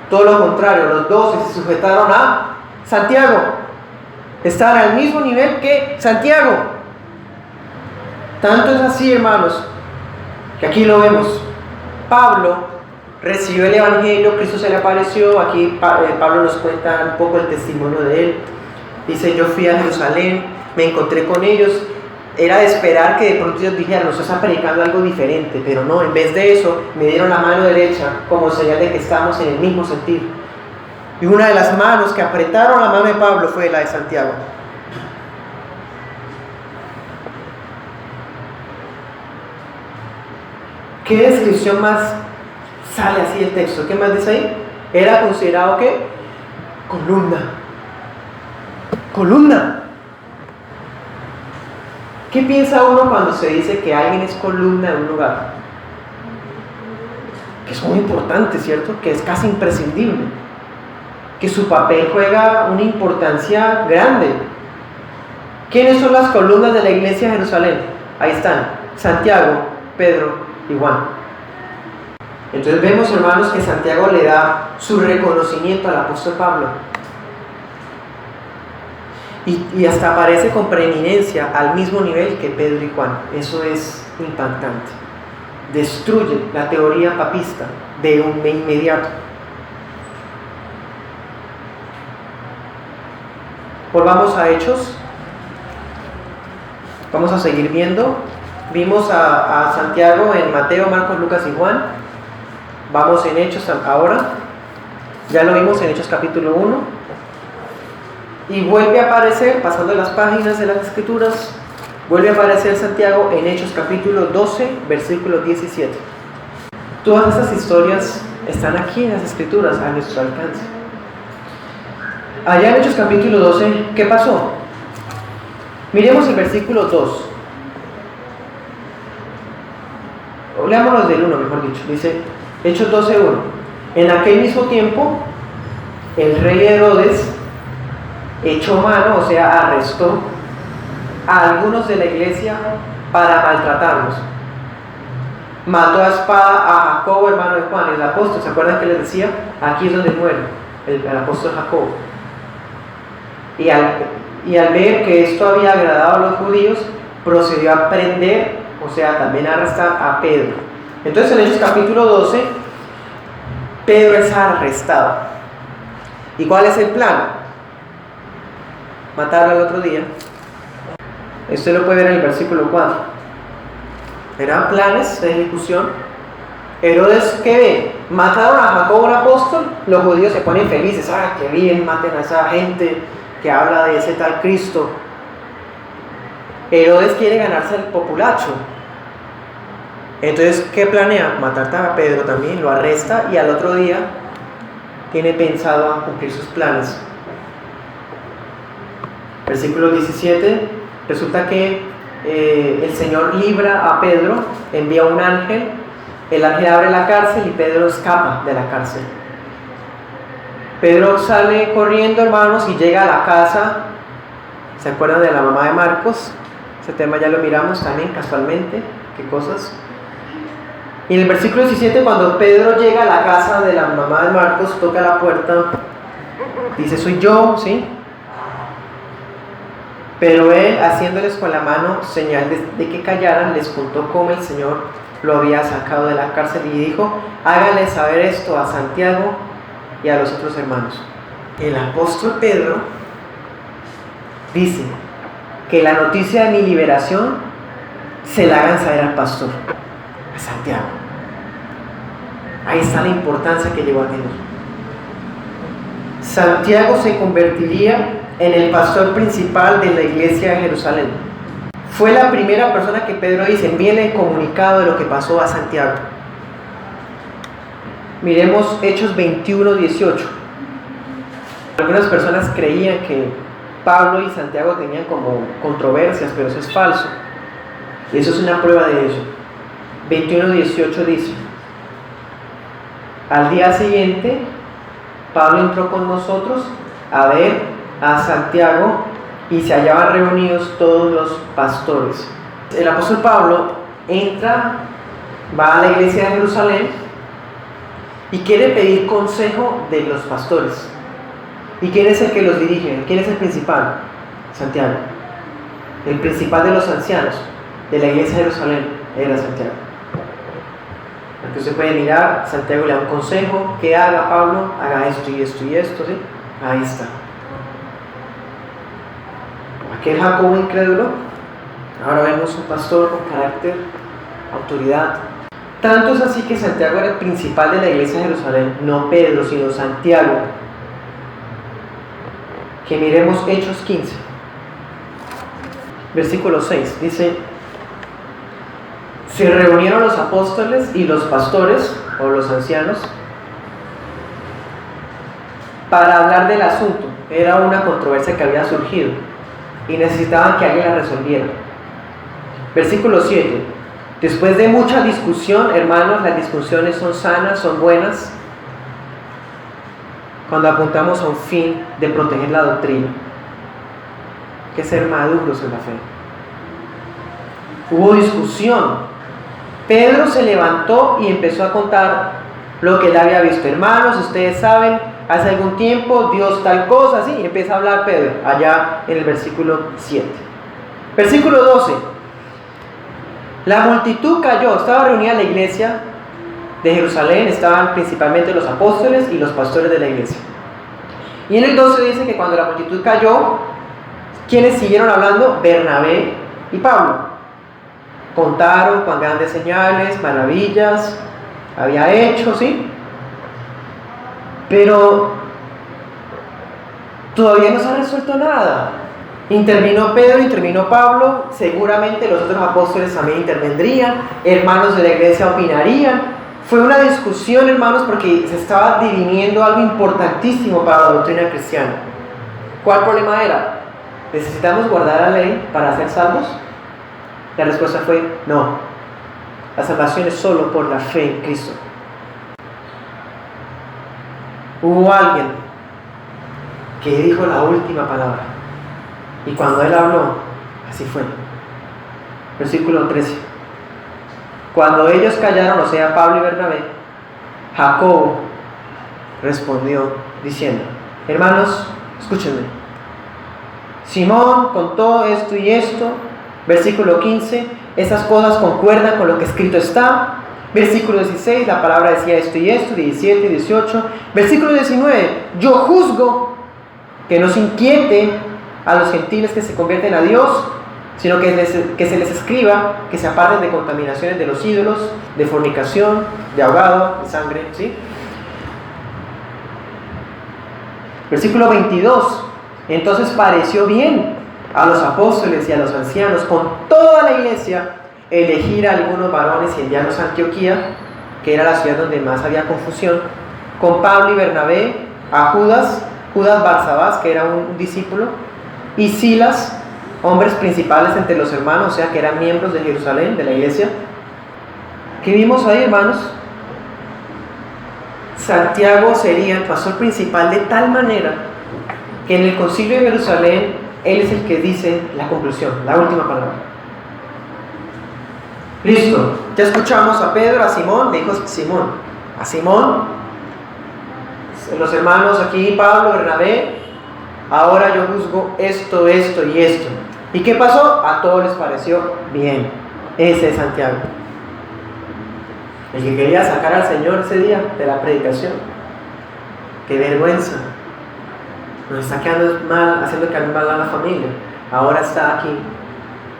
Todo lo contrario, los 12 se sujetaron a Santiago. Estaban al mismo nivel que Santiago. Tanto es así, hermanos, que aquí lo vemos. Pablo recibió el Evangelio, Cristo se le apareció. Aquí Pablo nos cuenta un poco el testimonio de él. Dice: yo fui a Jerusalén, me encontré con ellos. Era de esperar que de pronto ellos dijeran: nos están predicando algo diferente, pero no, en vez de eso me dieron la mano derecha como señal de que estamos en el mismo sentir. Y una de las manos que apretaron la mano de Pablo fue la de Santiago. ¿Qué descripción más sale así del texto? ¿Qué más dice ahí? Era considerado ¿qué? Columna. ¿Qué piensa uno cuando se dice que alguien es columna de un lugar? Que es muy importante, ¿cierto? Que es casi imprescindible. Que su papel juega una importancia grande. ¿Quiénes son las columnas de la iglesia de Jerusalén? Ahí están: Santiago, Pedro y Juan. Entonces vemos, hermanos, que Santiago le da su reconocimiento al apóstol Pablo. Y hasta aparece con preeminencia al mismo nivel que Pedro y Juan. Eso es impactante. Destruye la teoría papista de inmediato. Volvamos a Hechos. Vamos a seguir viendo. Vimos a Santiago en Mateo, Marcos, Lucas y Juan. Vamos en Hechos ahora. Ya lo vimos en Hechos capítulo 1. Y vuelve a aparecer, pasando las páginas de las Escrituras, vuelve a aparecer Santiago en Hechos capítulo 12, versículo 17. Todas estas historias están aquí en las Escrituras, a nuestro alcance. Allá en Hechos capítulo 12, ¿qué pasó? Miremos el versículo 2. leámoslos del 1, mejor dicho. Dice, Hechos 12:1. En aquel mismo tiempo, el rey Herodes echó mano, o sea, arrestó a algunos de la iglesia para maltratarlos. Mató a espada a Jacobo, hermano de Juan, el apóstol. ¿Se acuerdan que les decía? Aquí es donde muere el apóstol Jacobo. Y al ver que esto había agradado a los judíos, procedió a prender, o sea, también a arrestar a Pedro. Entonces en Hechos capítulo 12, Pedro es arrestado. ¿Y cuál es el plan? Matarlo al otro día. Usted lo puede ver en el versículo 4. Eran planes de ejecución. Herodes, ¿qué ve? Mataron a Jacobo, un apóstol. Los judíos se ponen felices. ¡Ah, qué bien! Maten a esa gente que habla de ese tal Cristo. Herodes quiere ganarse el populacho. Entonces, ¿qué planea? Matar a Pedro también, lo arresta y al otro día tiene pensado a cumplir sus planes. Versículo 17, resulta que el Señor libra a Pedro, envía un ángel, el ángel abre la cárcel y Pedro escapa de la cárcel. Pedro sale corriendo, hermanos, y llega a la casa. ¿Se acuerdan de la mamá de Marcos? Ese tema ya lo miramos también casualmente, qué cosas. Y en el versículo 17, cuando Pedro llega a la casa de la mamá de Marcos, toca la puerta, dice, soy yo, ¿sí? Pero él, haciéndoles con la mano señal de que callaran, les contó cómo el Señor lo había sacado de la cárcel y dijo, háganle saber esto a Santiago y a los otros hermanos. El apóstol Pedro dice que la noticia de mi liberación se la hagan saber al pastor, a Santiago. Ahí está la importancia que llegó a tener. Santiago se convertiría en el pastor principal de la iglesia de Jerusalén. Fue la primera persona que Pedro dice, envíele el comunicado de lo que pasó a Santiago. Miremos Hechos 21:18. Algunas personas creían que Pablo y Santiago tenían como controversias, pero eso es falso. Y eso es una prueba de ello. 21:18 dice, al día siguiente, Pablo entró con nosotros a ver a Santiago y se hallaban reunidos todos los pastores. El apóstol Pablo entra, va a la iglesia de Jerusalén y quiere pedir consejo de los pastores. ¿Y quién es el que los dirige? ¿Quién es el principal? Santiago. El principal de los ancianos de la iglesia de Jerusalén era Santiago. Aquí usted puede mirar, Santiago le da un consejo, ¿qué haga Pablo? Haga esto y esto y esto, ¿sí? Ahí está. Aquel Jacobo incrédulo, ahora vemos un pastor con carácter, autoridad. Tanto es así que Santiago era el principal de la iglesia de Jerusalén, no Pedro, sino Santiago. Que miremos Hechos 15, versículo 6, dice, se reunieron los apóstoles y los pastores, o los ancianos, para hablar del asunto. Era una controversia que había surgido y necesitaban que alguien la resolviera. Versículo 7, después de mucha discusión, hermanos, las discusiones son sanas, son buenas, cuando apuntamos a un fin de proteger la doctrina, que es ser maduros en la fe. Hubo discusión. Pedro se levantó y empezó a contar lo que él había visto. Hermanos, ustedes saben, hace algún tiempo Dios tal cosa, así, y empieza a hablar Pedro, allá en el versículo 7. Versículo 12. La multitud cayó, estaba reunida la iglesia de Jerusalén, estaban principalmente los apóstoles y los pastores de la iglesia. Y en el 12 dice que cuando la multitud cayó, ¿quiénes siguieron hablando? Bernabé y Pablo. Contaron cuán grandes señales, maravillas había hecho, ¿sí? Pero todavía no se ha resuelto nada. Intervino Pedro, intervino Pablo, seguramente los otros apóstoles también intervendrían, hermanos de la iglesia opinarían. Fue una discusión, hermanos, porque se estaba dirimiendo algo importantísimo para la doctrina cristiana. ¿Cuál problema era? ¿Necesitamos guardar la ley para ser salvos? La respuesta fue no. La salvación es solo por la fe en Cristo. Hubo alguien que dijo la última palabra. Y cuando él habló, así fue. Versículo 13. Cuando ellos callaron, o sea, Pablo y Bernabé, Jacobo respondió diciendo: hermanos, escúchenme. Simón contó esto y esto. Versículo 15. Esas cosas concuerdan con lo que escrito está. Versículo 16. La palabra decía esto y esto. 17 y 18. Versículo 19. Yo juzgo que no se inquiete a los gentiles que se convierten a Dios, sino que se les escriba que se aparten de contaminaciones de los ídolos, de fornicación, de ahogado, de sangre, ¿sí? Versículo 22. Entonces pareció bien a los apóstoles y a los ancianos con toda la iglesia elegir a algunos varones y enviarlos a Antioquía, que era la ciudad donde más había confusión, con Pablo y Bernabé, a Judas Barsabás, que era un discípulo, y Silas, hombres principales entre los hermanos, o sea que eran miembros de Jerusalén, de la iglesia. ¿Qué vimos ahí, hermanos? Santiago sería el pastor principal de tal manera que en el concilio de Jerusalén él es el que dice la conclusión, la última palabra. Listo, ya escuchamos a Pedro, a Simón, le dijo Simón, a Simón, los hermanos aquí, Pablo, Bernabé, ahora yo juzgo esto, esto y esto. ¿Y qué pasó? A todos les pareció bien. Ese es Santiago, el que quería sacar al Señor ese día de la predicación. ¡Qué vergüenza! Nos está quedando mal, haciendo quedar mal a la familia. Ahora está aquí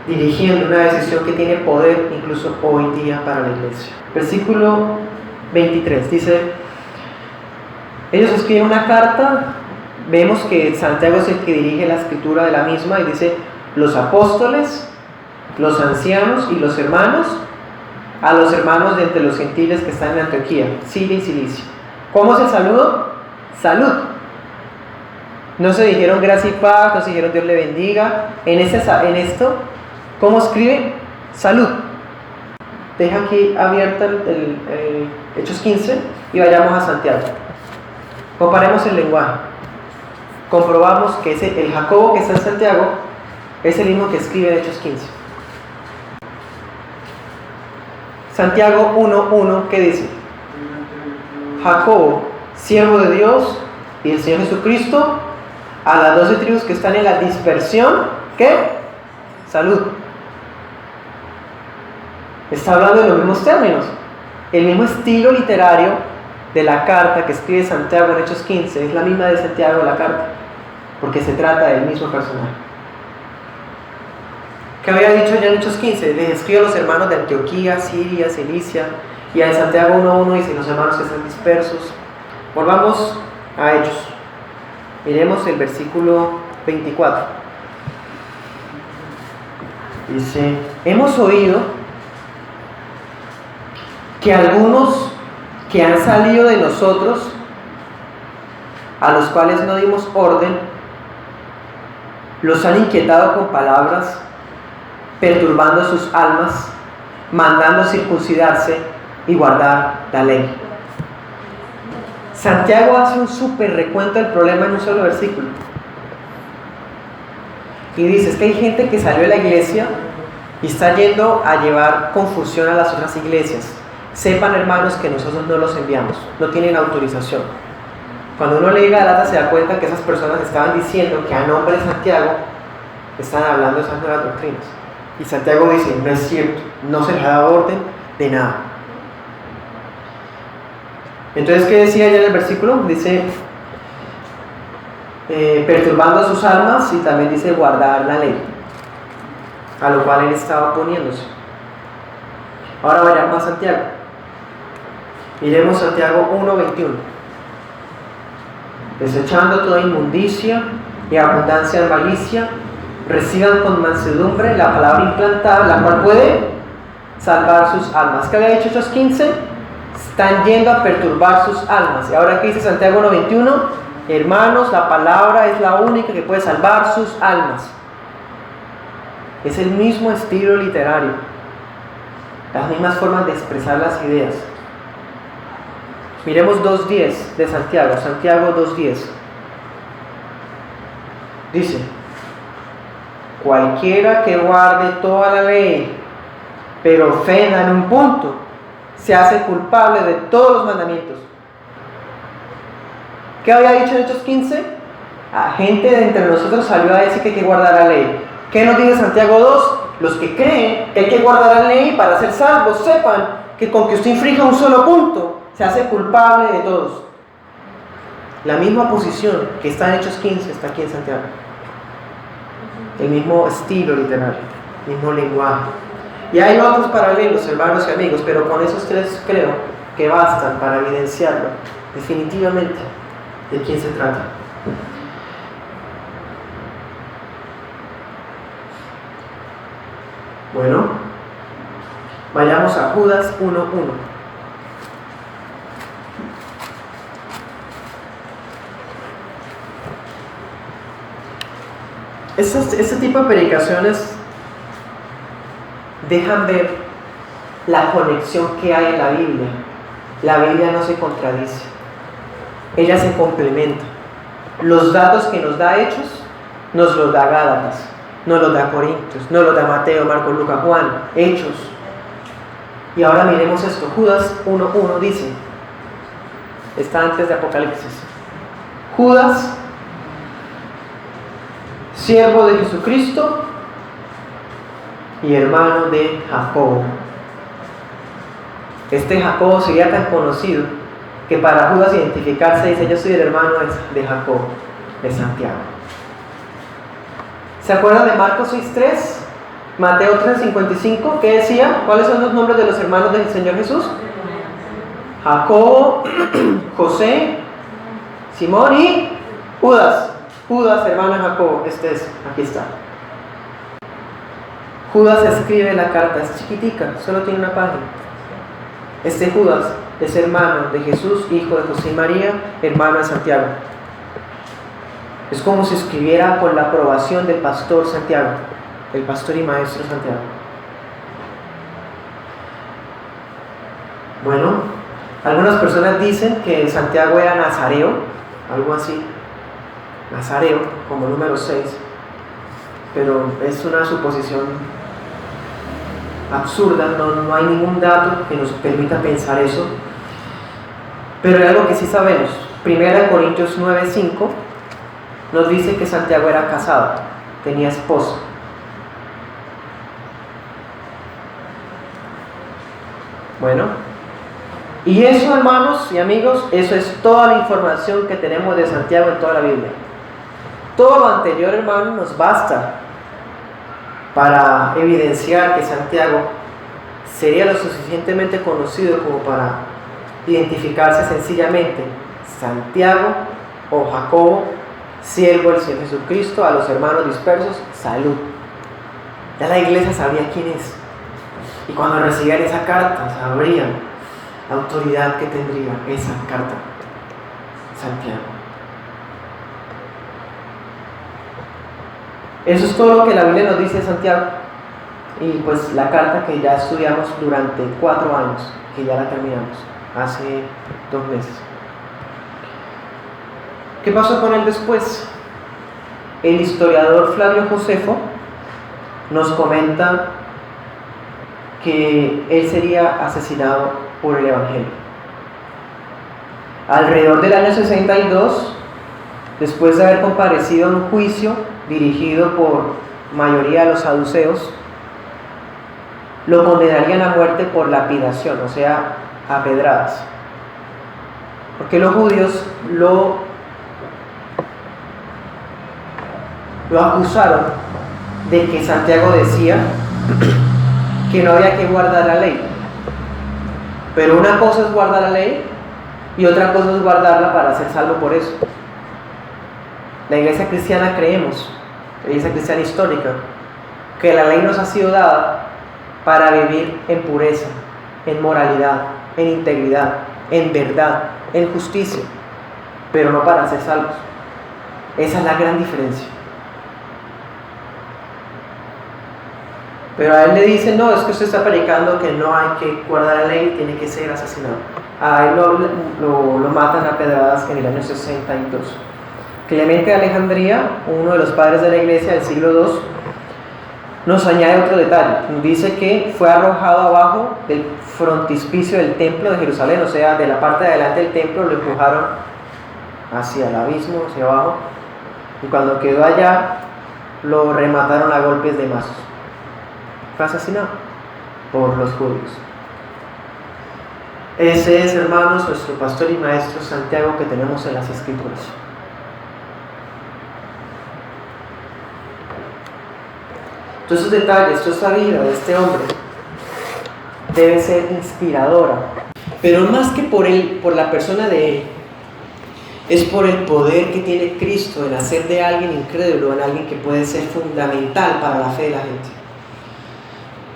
dirigiendo una decisión que tiene poder incluso hoy día para la iglesia. Versículo 23 dice: ellos escriben una carta. Vemos que Santiago es el que dirige la escritura de la misma y dice: los apóstoles, los ancianos y los hermanos, a los hermanos de entre los gentiles que están en Antioquía, Siria y Cilicia. ¿Cómo es el saludo? Salud. No se dijeron gracia y paz, no se dijeron Dios le bendiga. En esto, ¿cómo escribe? Salud. Deja aquí abierta el Hechos 15 y vayamos a Santiago. Comparemos el lenguaje. Comprobamos que el Jacobo que está en Santiago es el mismo que escribe en Hechos 15. Santiago 1:1, ¿qué dice? Jacobo, siervo de Dios y el Señor Jesucristo, a las 12 tribus que están en la dispersión, ¿qué? Salud. Está hablando de los mismos términos, el mismo estilo literario de la carta que escribe Santiago en Hechos 15, es la misma de Santiago la carta, porque se trata del mismo personaje. ¿Qué había dicho ya en Hechos 15? Les escribo a los hermanos de Antioquía, Siria, Cilicia, y en Santiago 1:1 dice los hermanos que están dispersos. Volvamos a Hechos. Miremos el versículo 24. Dice: hemos oído que algunos que han salido de nosotros, a los cuales no dimos orden, los han inquietado con palabras, perturbando sus almas, mandando circuncidarse y guardar la ley. Santiago hace un súper recuento del problema en un solo versículo. Y dice, es que hay gente que salió de la iglesia y está yendo a llevar confusión a las otras iglesias. Sepan, hermanos, que nosotros no los enviamos, no tienen autorización. Cuando uno lee Gálatas se da cuenta que esas personas estaban diciendo que a nombre de Santiago están hablando de esas nuevas doctrinas. Y Santiago dice, no es cierto, no se les ha dado orden de nada. Entonces, ¿qué decía ya en el versículo? Dice, perturbando sus almas, y también dice guardar la ley, a lo cual él estaba oponiéndose. Ahora vayamos a Santiago. Miremos Santiago 1:21. Desechando toda inmundicia y abundancia de malicia, reciban con mansedumbre la palabra implantada, la cual puede salvar sus almas. ¿Qué había dicho Hechos 15? Están yendo a perturbar sus almas. Y ahora, ¿qué dice Santiago 1:21? Hermanos, la palabra es la única que puede salvar sus almas. Es el mismo estilo literario. las mismas formas de expresar las ideas. Miremos 2.10 de Santiago, Santiago 2.10. Dice: cualquiera que guarde toda la ley, pero ofenda en un punto, se hace culpable de todos los mandamientos. ¿Qué había dicho en Hechos 15? A gente de entre nosotros salió a decir que hay que guardar la ley. ¿Qué nos dice Santiago 2? Los que creen que hay que guardar la ley para ser salvos, sepan que con que usted infrinja un solo punto, se hace culpable de todos. La misma posición que está en Hechos 15 está aquí en Santiago. El mismo estilo literario, el mismo lenguaje. Y hay otros paralelos, hermanos y amigos, pero con esos tres creo que bastan para evidenciarlo definitivamente de quién se trata. Bueno, vayamos a Judas 1:1. Este tipo de predicaciones dejan ver la conexión que hay en la Biblia. La Biblia no se contradice, ella se complementa. Los datos que nos da Hechos, nos los da Gálatas, nos los da Corintios, nos los da Mateo, Marcos, Lucas, Juan, Hechos. Y ahora miremos esto. Judas 1:1 dice, está antes de Apocalipsis: Judas, siervo de Jesucristo y hermano de Jacobo. Este Jacobo sería tan conocido que para Judas identificarse dice: yo soy el hermano de Jacobo, de Santiago. ¿Se acuerdan de Marcos 6:3? Mateo 3:55, ¿qué decía? ¿Cuáles son los nombres de los hermanos del Señor Jesús? Jacobo, José, Simón y Judas. Judas, hermano de Jacobo, aquí está. Judas escribe la carta, es chiquitica, solo tiene una página. Este Judas es hermano de Jesús, hijo de José y María, hermano de Santiago. Es como si escribiera con la aprobación del pastor Santiago, el pastor y maestro Santiago. Bueno, algunas personas dicen que Santiago era nazareo, algo así. Nazareo, como número 6, pero es una suposición absurda, no hay ningún dato que nos permita pensar eso. Pero hay algo que sí sabemos. 1 Corintios 9:5 nos dice que Santiago era casado, tenía esposa. Bueno, y eso, hermanos y amigos, eso es toda la información que tenemos de Santiago en toda la Biblia. Todo lo anterior, hermanos, nos basta para evidenciar que Santiago sería lo suficientemente conocido como para identificarse sencillamente: Santiago o Jacobo, siervo del Señor Jesucristo, a los hermanos dispersos, salud. Ya la iglesia sabía quién es, y cuando recibían esa carta sabrían la autoridad que tendría esa carta: Santiago. Eso es todo lo que la Biblia nos dice de Santiago. Y pues la carta que ya estudiamos durante 4 años, que ya la terminamos hace 2 meses. ¿Qué pasó con él después? El historiador Flavio Josefo nos comenta que él sería asesinado por el Evangelio. Alrededor del año 62, después de haber comparecido a un juicio dirigido por mayoría de los saduceos, lo condenarían a muerte por lapidación, o sea, a pedradas. Porque los judíos lo acusaron de que Santiago decía que no había que guardar la ley. Pero una cosa es guardar la ley y otra cosa es guardarla para ser salvo por eso. La iglesia cristiana creemos, la iglesia cristiana histórica, que la ley nos ha sido dada para vivir en pureza, en moralidad, en integridad, en verdad, en justicia, pero no para ser salvos. Esa es la gran diferencia. Pero a él le dicen, no, es que usted está predicando que no hay que guardar la ley, tiene que ser asesinado. A él lo matan a pedradas en el año 62. Clemente de Alejandría, uno de los padres de la iglesia del siglo II, nos añade otro detalle. Nos dice que fue arrojado abajo del frontispicio del templo de Jerusalén, o sea, de la parte de adelante del templo lo empujaron hacia el abismo, hacia abajo, y cuando quedó allá lo remataron a golpes de mazos. Fue asesinado por los judíos. Ese es, hermanos, nuestro pastor y maestro Santiago que tenemos en las Escrituras. Todos esos detalles, toda esta vida de este hombre debe ser inspiradora, pero más que por la persona de él, es por el poder que tiene Cristo en hacer de alguien incrédulo en alguien que puede ser fundamental para la fe de la gente.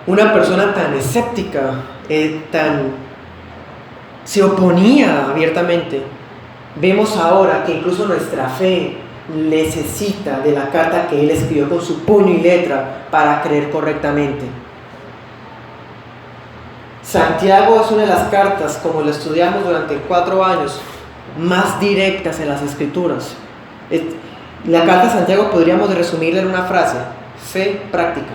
Una persona tan escéptica, se oponía abiertamente. Vemos ahora que incluso nuestra fe necesita de la carta que él escribió con su puño y letra para creer correctamente. Santiago es una de las cartas, como lo estudiamos durante 4 años, más directas en las Escrituras. La carta de Santiago podríamos resumirla en una frase: fe práctica.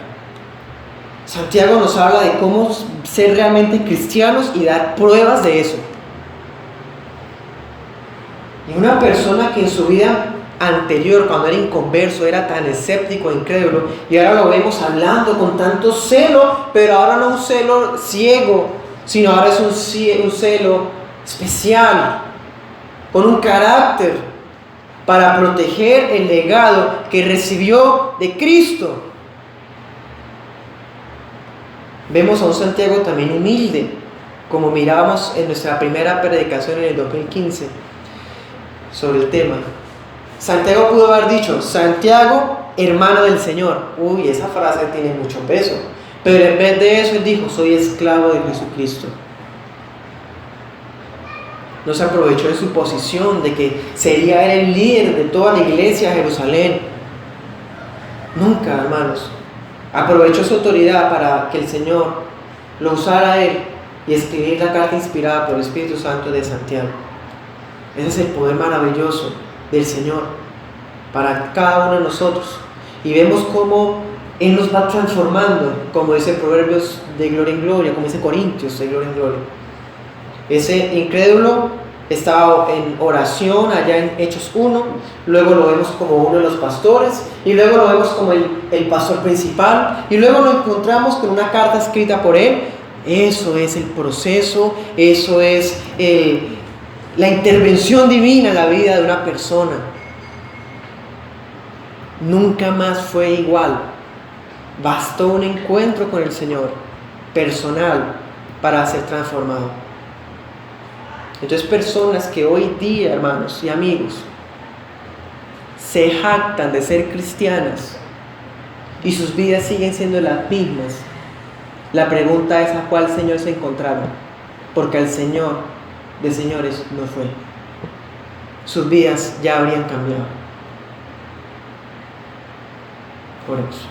Santiago nos habla de cómo ser realmente cristianos y dar pruebas de eso. Y una persona que en su vida anterior, cuando era inconverso, era tan escéptico e incrédulo, y ahora lo vemos hablando con tanto celo, pero ahora no un celo ciego, sino ahora es un celo especial, con un carácter para proteger el legado que recibió de Cristo. Vemos a un Santiago también humilde, como mirábamos en nuestra primera predicación en el 2015 sobre el tema. Santiago pudo haber dicho: Santiago, hermano del Señor. Uy, esa frase tiene mucho peso. Pero en vez de eso, él dijo: soy esclavo de Jesucristo. No se aprovechó de su posición, de que sería él el líder de toda la iglesia de Jerusalén. Nunca, hermanos. Aprovechó su autoridad para que el Señor lo usara a él y escribir la carta inspirada por el Espíritu Santo de Santiago. Ese es el poder maravilloso del Señor para cada uno de nosotros. Y vemos cómo Él nos va transformando, como dice Proverbios, de gloria en gloria, como dice Corintios, de gloria en gloria. Ese incrédulo estaba en oración allá en Hechos 1, luego lo vemos como uno de los pastores, y luego lo vemos como el pastor principal, y luego lo encontramos con una carta escrita por él. Eso es el proceso, eso es la intervención divina en la vida de una persona. Nunca más fue igual. Bastó un encuentro con el Señor personal para ser transformado. Entonces, personas que hoy día, hermanos y amigos, se jactan de ser cristianas y sus vidas siguen siendo las mismas, la pregunta es: ¿a cuál Señor se encontraron? Porque al Señor de señores no fue. Sus vidas ya habrían cambiado. Por eso.